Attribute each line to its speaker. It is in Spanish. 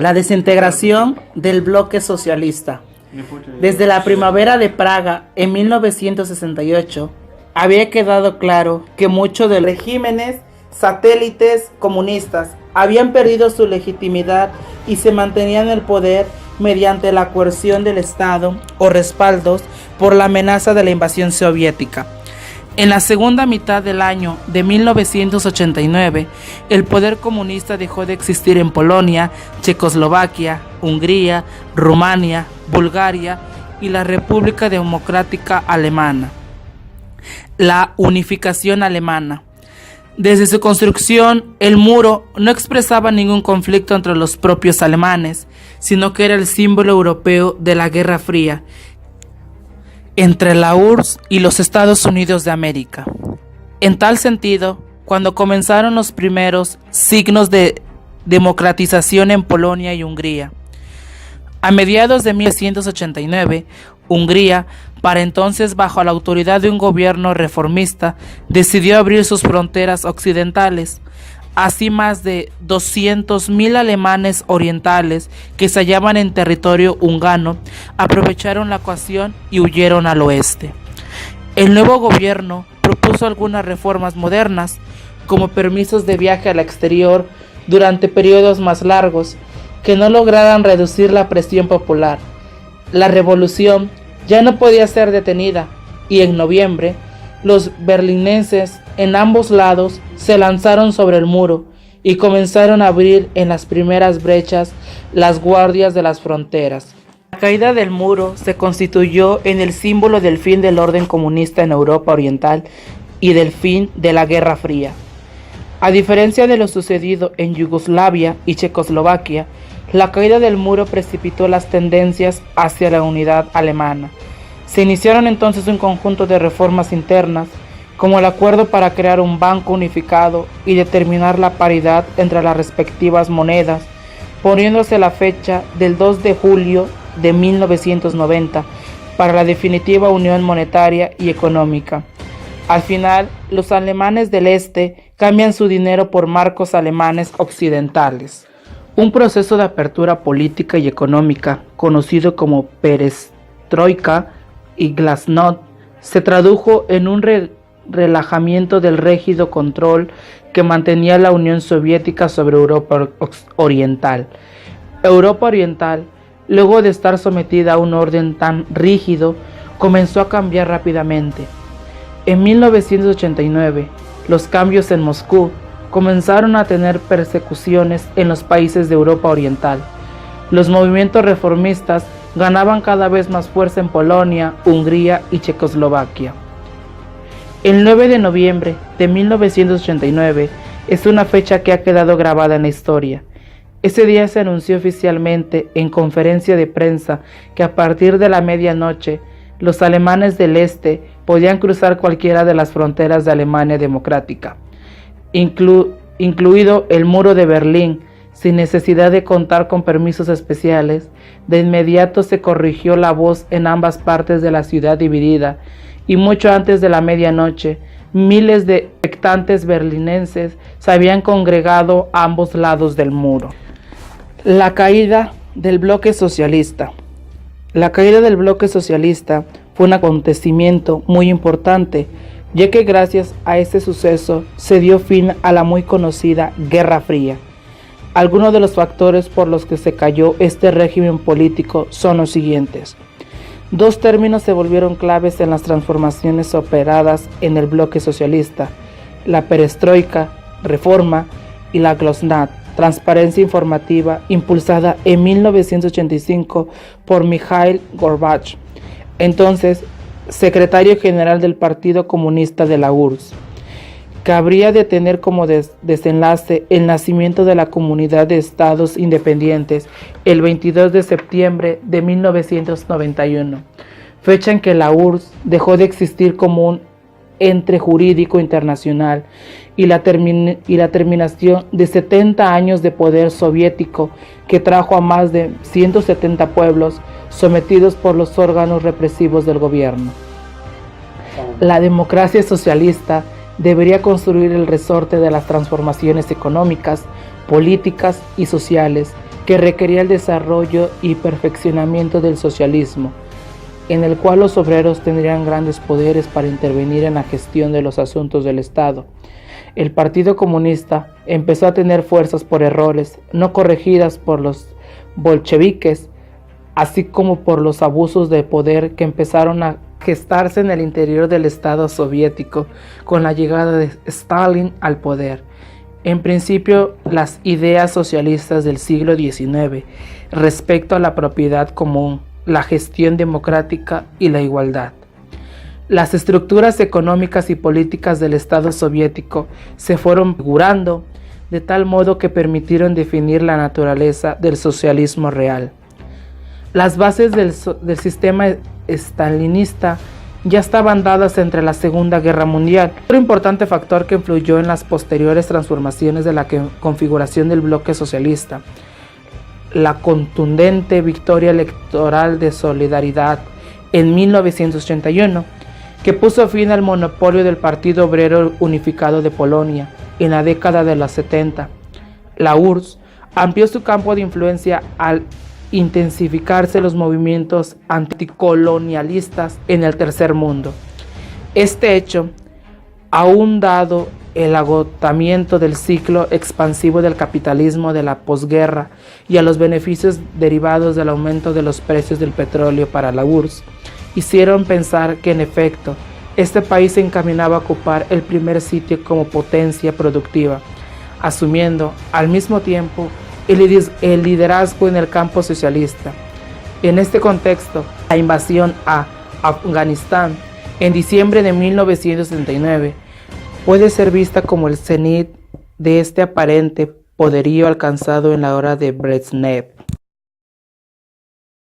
Speaker 1: La desintegración del bloque socialista. Desde la primavera de Praga en 1968 había quedado claro que muchos de los regímenes satélites comunistas habían perdido su legitimidad y se mantenían en el poder mediante la coerción del Estado o respaldos por la amenaza de la invasión soviética. En la segunda mitad del año de 1989, el poder comunista dejó de existir en Polonia, Checoslovaquia, Hungría, Rumania, Bulgaria y la República Democrática Alemana. La unificación alemana. Desde su construcción, el muro no expresaba ningún conflicto entre los propios alemanes, sino que era el símbolo europeo de la Guerra Fría entre la URSS y los Estados Unidos de América. En tal sentido, cuando comenzaron los primeros signos de democratización en Polonia y Hungría, a mediados de 1989, Hungría, para entonces bajo la autoridad de un gobierno reformista, decidió abrir sus fronteras occidentales. Así más de 200.000 alemanes orientales que se hallaban en territorio húngaro aprovecharon la ocasión y huyeron al oeste. El nuevo gobierno propuso algunas reformas modernas, como permisos de viaje al exterior durante periodos más largos, que no lograran reducir la presión popular. La revolución ya no podía ser detenida y en noviembre los berlineses en ambos lados se lanzaron sobre el muro y comenzaron a abrir en las primeras brechas las guardias de las fronteras. La caída del muro se constituyó en el símbolo del fin del orden comunista en Europa Oriental y del fin de la Guerra Fría. A diferencia de lo sucedido en Yugoslavia y Checoslovaquia, la caída del muro precipitó las tendencias hacia la unidad alemana. Se iniciaron entonces un conjunto de reformas internas, como el acuerdo para crear un banco unificado y determinar la paridad entre las respectivas monedas, poniéndose la fecha del 2 de julio de 1990 para la definitiva unión monetaria y económica. Al final, los alemanes del este cambian su dinero por marcos alemanes occidentales. Un proceso de apertura política y económica, conocido como perestroika y glasnost, se tradujo en un relajamiento del rígido control que mantenía la Unión Soviética sobre Europa Oriental. Europa Oriental, luego de estar sometida a un orden tan rígido, comenzó a cambiar rápidamente. En 1989, los cambios en Moscú comenzaron a tener persecuciones en los países de Europa Oriental. Los movimientos reformistas ganaban cada vez más fuerza en Polonia, Hungría y Checoslovaquia. El 9 de noviembre de 1989 es una fecha que ha quedado grabada en la historia. Ese día se anunció oficialmente en conferencia de prensa que a partir de la medianoche los alemanes del este podían cruzar cualquiera de las fronteras de Alemania democrática, incluido el muro de Berlín, sin necesidad de contar con permisos especiales. De inmediato se corrigió la voz en ambas partes de la ciudad dividida, y mucho antes de la medianoche, miles de expectantes berlinenses se habían congregado a ambos lados del muro. La caída del bloque socialista. La caída del bloque socialista fue un acontecimiento muy importante, ya que gracias a este suceso se dio fin a la muy conocida Guerra Fría. Algunos de los factores por los que se cayó este régimen político son los siguientes. Dos términos se volvieron claves en las transformaciones operadas en el bloque socialista: la perestroika, reforma, y la glasnost, transparencia informativa, impulsada en 1985 por Mikhail Gorbachev, entonces secretario general del Partido Comunista de la URSS, que habría de tener como desenlace el nacimiento de la Comunidad de Estados Independientes el 22 de septiembre de 1991, fecha en que la URSS dejó de existir como un ente jurídico internacional y la terminación de 70 años de poder soviético que trajo a más de 170 pueblos sometidos por los órganos represivos del gobierno. La democracia socialista debería construir el resorte de las transformaciones económicas, políticas y sociales que requería el desarrollo y perfeccionamiento del socialismo, en el cual los obreros tendrían grandes poderes para intervenir en la gestión de los asuntos del Estado. El Partido Comunista empezó a tener fuerzas por errores no corregidas por los bolcheviques, así como por los abusos de poder que empezaron a gestarse en el interior del Estado soviético con la llegada de Stalin al poder. En principio, las ideas socialistas del siglo XIX respecto a la propiedad común, la gestión democrática y la igualdad. Las estructuras económicas y políticas del Estado soviético se fueron figurando de tal modo que permitieron definir la naturaleza del socialismo real. Las bases del sistema stalinista ya estaban dadas entre la Segunda Guerra Mundial. Otro importante factor que influyó en las posteriores transformaciones de la configuración del bloque socialista, la contundente victoria electoral de Solidaridad en 1981, que puso fin al monopolio del Partido Obrero Unificado de Polonia en la década de los 70. La URSS amplió su campo de influencia al intensificarse los movimientos anticolonialistas en el tercer mundo. Este hecho, aun dado el agotamiento del ciclo expansivo del capitalismo de la posguerra y a los beneficios derivados del aumento de los precios del petróleo para la URSS, hicieron pensar que en efecto este país se encaminaba a ocupar el primer sitio como potencia productiva, asumiendo al mismo tiempo el liderazgo en el campo socialista. En este contexto, la invasión a Afganistán en diciembre de 1979 puede ser vista como el cenit de este aparente poderío alcanzado en la hora de Brezhnev.